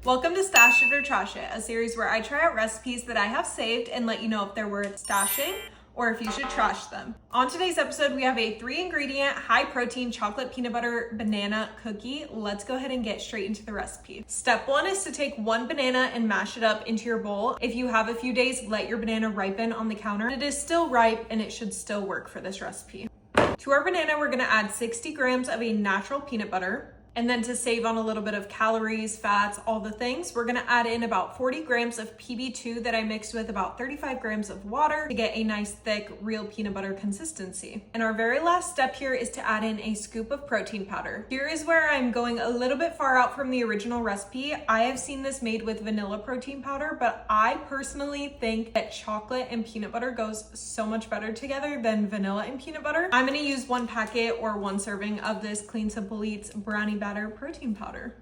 Welcome to Stash It or Trash It, a series where I try out recipes that I have saved and let you know if they're worth stashing or if you should trash them. On today's episode, we have a 3-ingredient, high-protein chocolate peanut butter banana cookie. Let's go ahead and get straight into the recipe. Step 1 is to take 1 banana and mash it up into your bowl. If you have a few days, let your banana ripen on the counter. It is still ripe and it should still work for this recipe. To our banana, we're gonna add 60 grams of a natural peanut butter. And then to save on a little bit of calories, fats, all the things, we're gonna add in about 40 grams of PB2 that I mixed with about 35 grams of water to get a nice thick real peanut butter consistency. And our very last step here is to add in a scoop of protein powder. Here is where I'm going a little bit far out from the original recipe. I have seen this made with vanilla protein powder, but I personally think that chocolate and peanut butter goes so much better together than vanilla and peanut butter. I'm gonna use 1 packet or 1 serving of this Clean Simple Eats brownie batter protein powder.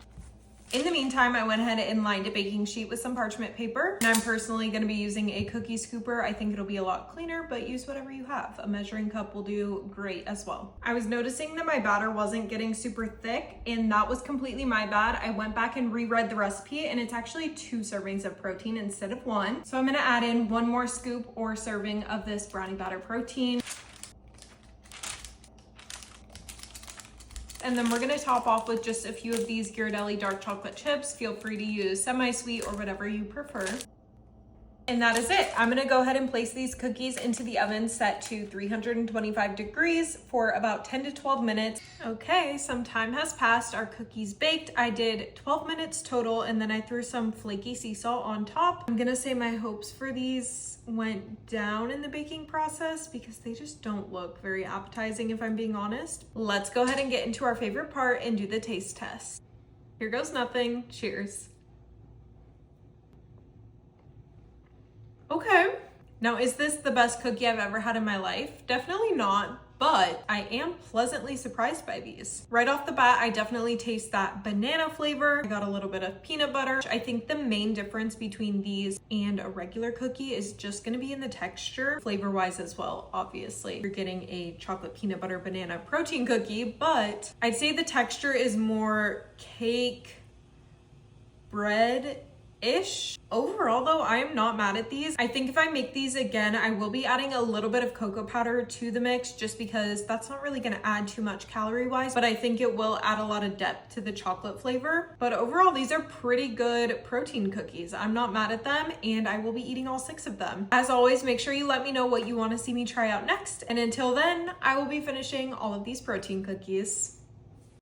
In the meantime, I went ahead and lined a baking sheet with some parchment paper. And I'm personally gonna be using a cookie scooper. I think it'll be a lot cleaner, but use whatever you have. A measuring cup will do great as well. I was noticing that my batter wasn't getting super thick, and that was completely my bad. I went back and reread the recipe, and it's actually 2 servings of protein instead of 1. So I'm gonna add in 1 more scoop or serving of this brownie batter protein. And then we're gonna top off with just a few of these Ghirardelli dark chocolate chips. Feel free to use semi-sweet or whatever you prefer. And that is it. I'm gonna go ahead and place these cookies into the oven set to 325 degrees for about 10 to 12 minutes. Okay, some time has passed. Our cookies baked. I did 12 minutes total, and then I threw some flaky sea salt on top. I'm gonna say my hopes for these went down in the baking process because they just don't look very appetizing, if I'm being honest. Let's go ahead and get into our favorite part and do the taste test. Here goes nothing. Cheers. Okay. Now, is this the best cookie I've ever had in my life? Definitely not, but I am pleasantly surprised by these. Right off the bat, I definitely taste that banana flavor. I got a little bit of peanut butter. I think the main difference between these and a regular cookie is just gonna be in the texture, flavor-wise as well, obviously. You're getting a chocolate peanut butter banana protein cookie, but I'd say the texture is more cake, bread-ish. Overall though, I am not mad at these. I think if I make these again, I will be adding a little bit of cocoa powder to the mix just because that's not really gonna add too much calorie wise, but I think it will add a lot of depth to the chocolate flavor. But overall, these are pretty good protein cookies. I'm not mad at them, and I will be eating all 6 of them. As always, make sure you let me know what you wanna see me try out next. And until then, I will be finishing all of these protein cookies.